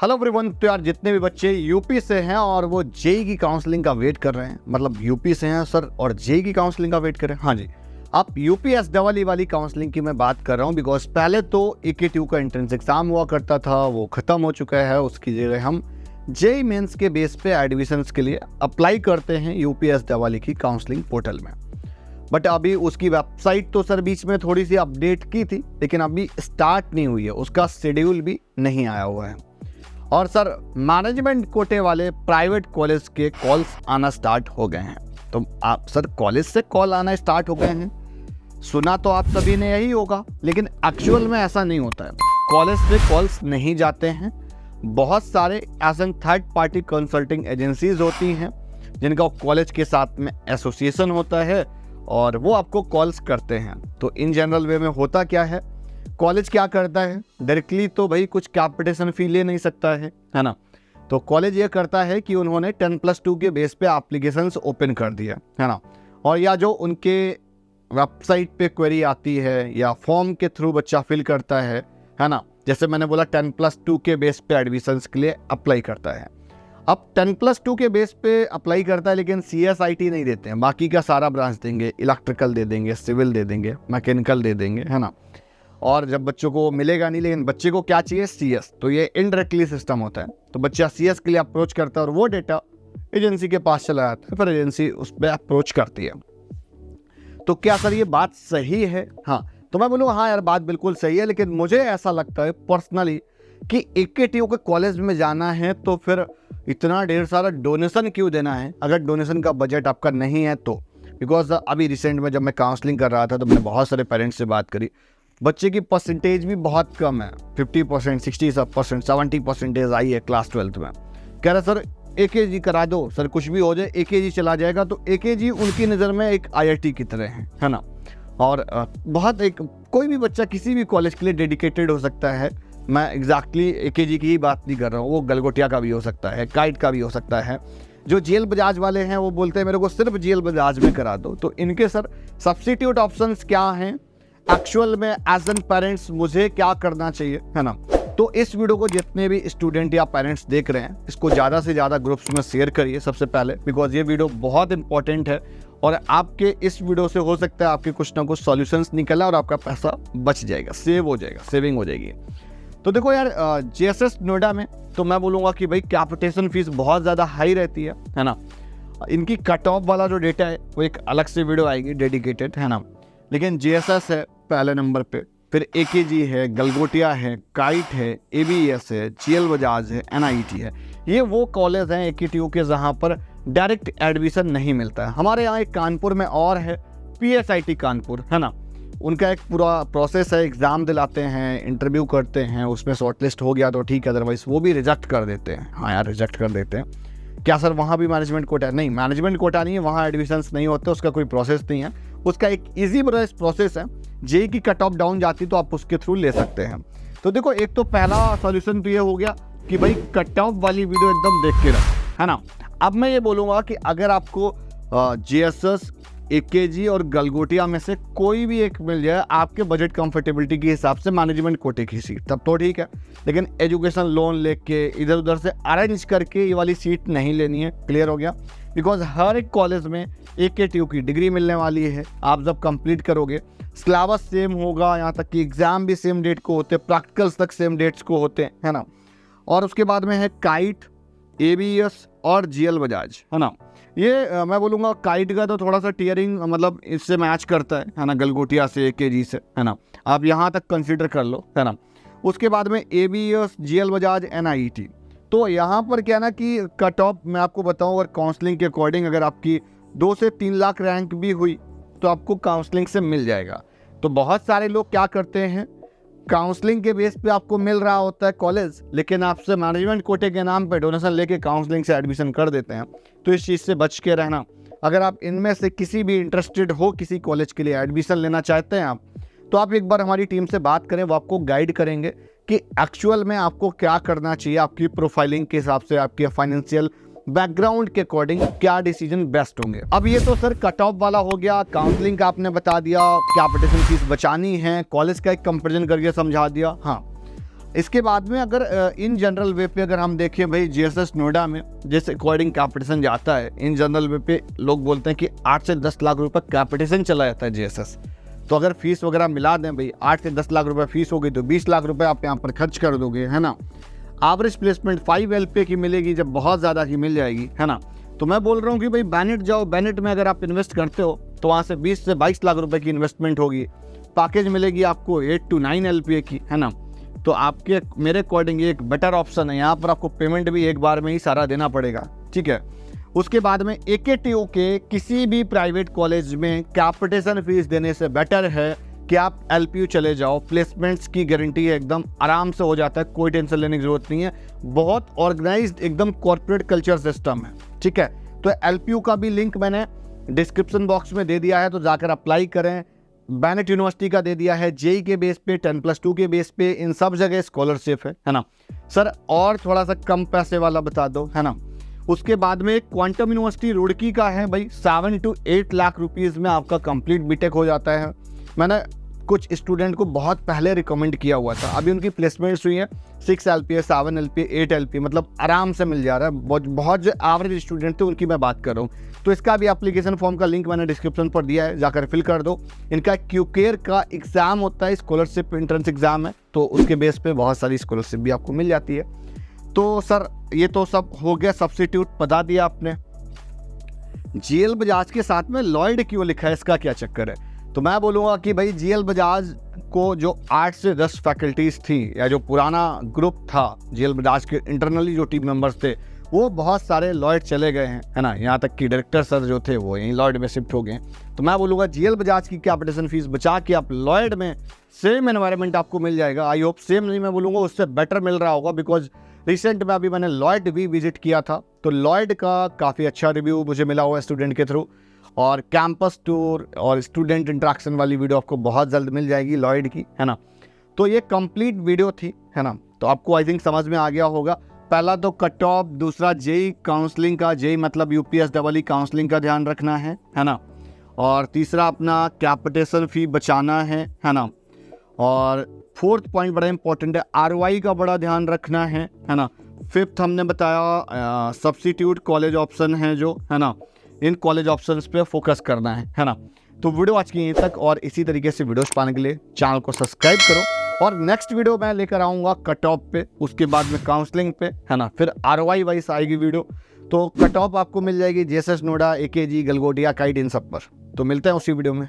Hello everyone. तो यार जितने भी बच्चे यूपी से हैं और वो जेई की काउंसलिंग का वेट कर रहे हैं, मतलब यूपी से हैं सर और जेई की काउंसलिंग का वेट कर रहे हैं, हाँ जी, आप यूपीएस वाली काउंसलिंग की मैं बात कर रहा हूँ। बिकॉज पहले तो AKTU का एंट्रेंस एग्जाम हुआ करता था, वो खत्म हो चुका है। उसकी जगह हम जेई मेंस के बेस पे एडमिशन्स के लिए अप्लाई करते हैं यूपीएस की काउंसलिंग पोर्टल में। बट अभी उसकी वेबसाइट तो सर बीच में थोड़ी सी अपडेट की थी, लेकिन अभी स्टार्ट नहीं हुई है, उसका शेड्यूल भी नहीं आया हुआ है। और सर मैनेजमेंट कोटे वाले प्राइवेट कॉलेज के कॉल्स आना स्टार्ट हो गए हैं। तो आप सर कॉलेज से कॉल आना स्टार्ट हो गए हैं, सुना तो आप सभी ने यही होगा, लेकिन एक्चुअल में ऐसा नहीं होता है। कॉलेज से कॉल्स नहीं जाते हैं। बहुत सारे as third party consulting agencies होती हैं जिनका कॉलेज के साथ में एसोसिएशन होता है और वो आपको कॉल्स करते हैं। तो इन जनरल वे में होता क्या है, कॉलेज क्या करता है, डायरेक्टली तो भाई कुछ कैपिटेशन फी ले नहीं सकता है ना। तो कॉलेज ये करता है कि उन्होंने 10+2 के बेस पे एप्लीकेशंस ओपन कर दिया है ना, और या जो उनके वेबसाइट पे क्वेरी आती है या फॉर्म के थ्रू बच्चा फिल करता है ना, जैसे मैंने बोला 10+2 के बेस पे एडमिशन्स के लिए अप्लाई करता है। अब 10+2 के बेस पे अप्लाई करता है, लेकिन CSIT नहीं देते हैं, बाकी का सारा ब्रांच देंगे, इलेक्ट्रिकल दे देंगे, सिविल दे देंगे, मैकेनिकल दे देंगे, है ना। और जब बच्चों को मिलेगा नहीं, लेकिन बच्चे को क्या चाहिए, CS, तो ये इनडायरेक्टली सिस्टम होता है। तो बच्चा CS के लिए अप्रोच करता है और वो डेटा एजेंसी के पास चला जाता है, फिर एजेंसी उस पर अप्रोच करती है। तो क्या सर ये बात सही है? हाँ, तो मैं बोलूँगा हाँ यार बात बिल्कुल सही है, लेकिन मुझे ऐसा लगता है पर्सनली कि AKTU के कॉलेज में जाना है तो फिर इतना ढेर सारा डोनेशन क्यों देना है, अगर डोनेशन का बजट आपका नहीं है तो। बिकॉज अभी रिसेंट में जब मैं काउंसलिंग कर रहा था तो मैंने बहुत सारे पेरेंट्स से बात करी, बच्चे की परसेंटेज भी बहुत कम है, 50%, 60%, 70% आई है क्लास 12th में। कह रहा सर AKG करा दो, सर कुछ भी हो जाए AKG चला जाएगा। तो AKG उनकी नज़र में एक IIT की तरह है ना। और बहुत एक कोई भी बच्चा किसी भी कॉलेज के लिए डेडिकेटेड हो सकता है। मैं एग्जैक्टली AKG की ही बात नहीं कर रहा हूँ, वो गलगोटिया का भी हो सकता है, काइट का भी हो सकता है। जो GL बजाज वाले हैं वो बोलते हैं मेरे को सिर्फ GL बजाज में करा दो। तो इनके सर सब्स्टिट्यूट ऑप्शंस क्या हैं, एक्चुअल में एज एन पेरेंट्स मुझे क्या करना चाहिए, है ना। तो इस वीडियो को जितने भी स्टूडेंट या पेरेंट्स देख रहे हैं, इसको ज़्यादा से ज़्यादा ग्रुप्स में शेयर करिए सबसे पहले, बिकॉज ये वीडियो बहुत इंपॉर्टेंट है और आपके इस वीडियो से हो सकता है आपके कुछ ना कुछ सॉल्यूशंस निकला और आपका पैसा बच जाएगा, सेव हो जाएगा, सेविंग हो जाएगी। तो देखो यार JSS नोएडा में तो मैं बोलूँगा कि भाई कैपिटेशन फीस बहुत ज़्यादा हाई रहती है ना। इनकी कट ऑफ वाला जो डेटा है वो एक अलग से वीडियो आएगी डेडिकेटेड, है ना। लेकिन JSS है पहले नंबर पे, फिर AKG है, गलगोटिया है, काइट है, ABS है, GL बजाज है, NIT है। ये वो कॉलेज हैं AKTU के जहाँ पर डायरेक्ट एडमिशन नहीं मिलता है। हमारे यहाँ एक कानपुर में और है PSIT कानपुर, है ना। उनका एक पूरा प्रोसेस है, एग्ज़ाम दिलाते हैं, इंटरव्यू करते हैं, उसमें शॉर्टलिस्ट हो गया तो ठीक है, अदरवाइज वो भी रिजेक्ट कर देते हैं। हाँ यार रिजेक्ट कर देते हैं। क्या सर वहाँ भी मैनेजमेंट कोटा है? नहीं, मैनेजमेंट कोटा नहीं है, वहाँ एडमिशन्स नहीं होते, उसका कोई प्रोसेस नहीं है। उसका एक ईजी प्रोसेस है, जेई की कट ऑफ डाउन जाती तो आप उसके थ्रू ले सकते हैं। तो देखो एक तो पहला सॉल्यूशन तो ये हो गया कि भाई कट ऑफ वाली वीडियो एकदम देख के रखो, है ना। अब मैं ये बोलूँगा कि अगर आपको JSS, AKG और गलगोटिया में से कोई भी एक मिल जाए आपके बजट कंफर्टेबिलिटी के हिसाब से मैनेजमेंट कोटे की सीट, तब तो ठीक है। लेकिन एजुकेशन लोन लेके इधर उधर से अरेंज करके ये वाली सीट नहीं लेनी है। क्लियर हो गया? बिकॉज हर एक कॉलेज में AKTU की डिग्री मिलने वाली है। आप जब कंप्लीट करोगे सिलेबस सेम होगा, यहाँ तक कि एग्ज़ाम भी सेम डेट को होते हैं, प्रैक्टिकल्स तक सेम डेट्स को होते हैं, है ना। और उसके बाद में है काइट, ABS और GL बजाज, है ना। ये मैं बोलूँगा काइट का तो थोड़ा सा टीयरिंग मतलब इससे मैच करता है ना, गलगोटिया से, AKG से, है ना। आप यहाँ तक कंसिडर कर लो, है ना। उसके बाद में ABS, GL बजाज, NIT। तो यहाँ पर क्या ना कि कट ऑफ मैं आपको बताऊँ, अगर काउंसलिंग के अकॉर्डिंग अगर आपकी 2 से 3 लाख रैंक भी हुई तो आपको काउंसलिंग से मिल जाएगा। तो बहुत सारे लोग क्या करते हैं, काउंसलिंग के बेस पे आपको मिल रहा होता है कॉलेज, लेकिन आपसे मैनेजमेंट कोटे के नाम पे डोनेशन लेके काउंसलिंग से एडमिशन कर देते हैं। तो इस चीज़ से बच के रहना। अगर आप इनमें से किसी भी इंटरेस्टेड हो, किसी कॉलेज के लिए एडमिशन लेना चाहते हैं आप, तो आप एक बार हमारी टीम से बात करें, वो आपको गाइड करेंगे कि एक्चुअल में आपको क्या करना चाहिए, आपकी प्रोफाइलिंग के हिसाब से, आपके फाइनेंशियल बैकग्राउंड के अकॉर्डिंग क्या डिसीजन बेस्ट होंगे। अब ये तो सर कट ऑफ वाला हो गया, काउंसलिंग का आपने बता दिया, कैपिटेशन फीस बचानी है, कॉलेज का एक कंपैरिजन करके समझा दिया। हाँ, इसके बाद में अगर इन जनरल वे पे अगर हम देखें भाई जीएसएस नोएडा में जैसे अकॉर्डिंग कैपिटेशन जाता है, इन जनरल वे पे लोग बोलते हैं कि 8 से 10 लाख रुपए कैपिटेशन चला जाता है जीएसएस। तो अगर फीस वगैरह मिला दें भाई 8 से 10 लाख रुपए फीस होगी तो 20 लाख रुपए आप यहाँ पर खर्च कर दोगे, है ना। एवरेज प्लेसमेंट 5 LPA की मिलेगी, जब बहुत ज़्यादा की मिल जाएगी, है ना। तो मैं बोल रहा हूँ कि भाई बैनेट जाओ, बैनेट में अगर आप इन्वेस्ट करते हो तो वहाँ से 20 से 22 लाख रुपए की इन्वेस्टमेंट होगी, पैकेज मिलेगी आपको 8 to 9 LPA की, है ना। तो आपके मेरे अकॉर्डिंग ये एक बेटर ऑप्शन है। यहाँ पर आपको पेमेंट भी एक बार में ही सारा देना पड़ेगा, ठीक है। उसके बाद में AKTU के किसी भी प्राइवेट कॉलेज में कैपिटेशन फीस देने से बेटर है कि आप LPU चले जाओ। प्लेसमेंट्स की गारंटी है, एकदम आराम से हो जाता है, कोई टेंशन लेने की जरूरत नहीं है। बहुत ऑर्गेनाइज्ड एकदम कॉर्पोरेट कल्चर सिस्टम है, ठीक है। तो LPU का भी लिंक मैंने डिस्क्रिप्शन बॉक्स में दे दिया है, तो जाकर अप्लाई करें। बैनेट यूनिवर्सिटी का दे दिया है, JEE के बेस पे, 10+2 के बेस पे, इन सब जगह स्कॉलरशिप है ना। सर और थोड़ा सा कम पैसे वाला बता दो, है ना। उसके बाद में क्वांटम यूनिवर्सिटी रुड़की का है भाई, 7 to 8 लाख रुपीज़ में आपका कंप्लीट बीटेक हो जाता है। मैंने कुछ स्टूडेंट को बहुत पहले रिकमेंड किया हुआ था, अभी उनकी प्लेसमेंट्स हुई है 6 LPA, 7 LPA, 8 LPA, मतलब आराम से मिल जा रहा है। बहुत जो एवरेज स्टूडेंट थे उनकी मैं बात कर रहा हूँ। तो इसका भी एप्लीकेशन फॉर्म का लिंक मैंने डिस्क्रिप्शन पर दिया है, जाकर फिल कर दो। इनका QCare का एग्ज़ाम होता है, स्कॉलरशिप एंट्रेंस एग्ज़ाम है, तो उसके बेस पे बहुत सारी स्कॉलरशिप भी आपको मिल जाती है। तो सर ये तो सब हो गया, सब्स्टिट्यूट बता दिया आपने। GL बजाज के साथ में लॉयड क्यों लिखा है, इसका क्या चक्कर है। तो मैं बोलूँगा कि भाई GL बजाज को जो 8 से 10 फैकल्टीज़ थी, या जो पुराना ग्रुप था GL बजाज के इंटरनली जो टीम मेंबर्स थे, वो बहुत सारे लॉयड चले गए हैं, है ना। यहाँ तक कि डायरेक्टर सर जो थे वो यहीं लॉयड में शिफ्ट हो गए। तो मैं बोलूँगा GL बजाज की कैपिटेशन फीस बचा के आप लॉयड में सेम एनवायरनमेंट आपको मिल जाएगा। आई होप सेम नहीं, मैं बोलूँगा उससे बेटर मिल रहा होगा, बिकॉज रिसेंट में अभी मैंने लॉयड भी विजिट किया था, तो लॉयड का काफ़ी अच्छा रिव्यू मुझे मिला हुआ है स्टूडेंट के थ्रू। और कैंपस टूर और स्टूडेंट इंटरेक्शन वाली वीडियो आपको बहुत जल्द मिल जाएगी लॉयड की, है ना। तो ये कंप्लीट वीडियो थी, है ना। तो आपको आई थिंक समझ में आ गया होगा। पहला तो कट ऑफ, दूसरा JEE काउंसलिंग का, JEE मतलब UPSEE काउंसलिंग का ध्यान रखना है ना। और तीसरा अपना कैपिटेशन फी बचाना है ना। और फोर्थ पॉइंट बड़ा इंपॉर्टेंट है, ROI का बड़ा ध्यान रखना है ना। फिफ्थ हमने बताया सब्स्टिट्यूट कॉलेज ऑप्शन है जो, है ना, इन कॉलेज ऑप्शंस पे फोकस करना है ना। तो वीडियो आज की यहीं तक, और इसी तरीके से वीडियोस पाने के लिए चैनल को सब्सक्राइब करो। और नेक्स्ट वीडियो मैं लेकर आऊँगा कट ऑफ पे, उसके बाद में काउंसलिंग पे, है ना। फिर ROI वाइज आएगी वीडियो। तो कट ऑफ आपको मिल जाएगी JSS नोएडा, AKG, गलगोटिया, काइट, इन सब पर। तो मिलते हैं उसी वीडियो में।